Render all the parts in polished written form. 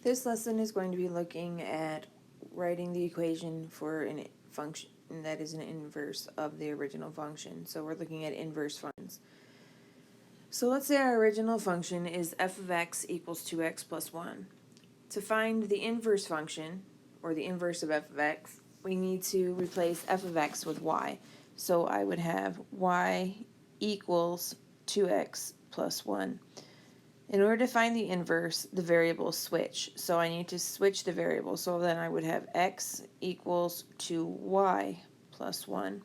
This lesson is going to be looking at writing the equation for a function that is an inverse of the original function. So we're looking at inverse functions. So let's say our original function is f of x equals 2x plus 1. To find the inverse function, or the inverse of f of x, we need to replace f of x with y. So I would have y equals 2x plus 1. In order to find the inverse, the variables switch. So I need to switch the variable. So then I would have x equals 2y plus 1.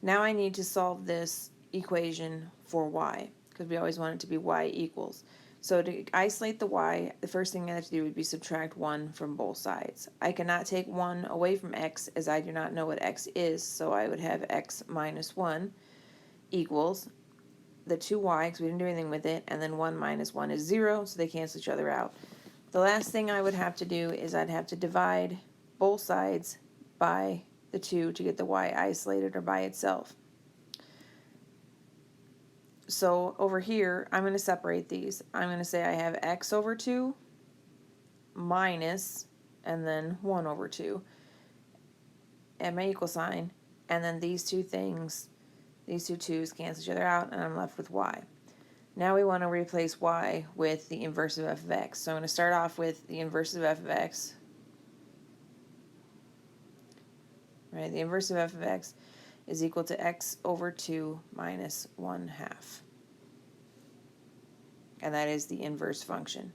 Now I need to solve this equation for y, because we always want it to be y equals. So to isolate the y, the first thing I have to do would be subtract 1 from both sides. I cannot take 1 away from x, as I do not know what x is, so I would have x minus 1 equals the 2y, because we didn't do anything with it, and then 1 minus 1 is 0, so they cancel each other out. The last thing I would have to do is I'd have to divide both sides by the 2 to get the y isolated or by itself. So over here, I'm going to separate these. I'm going to say I have x over 2 minus, and then 1 over 2, and my equal sign, and then these two things, these two 2's cancel each other out, and I'm left with y. Now we want to replace y with the inverse of f of x. So I'm going to start off with the inverse of f of x. Right, the inverse of f of x is equal to x over 2 minus 1/2. And that is the inverse function.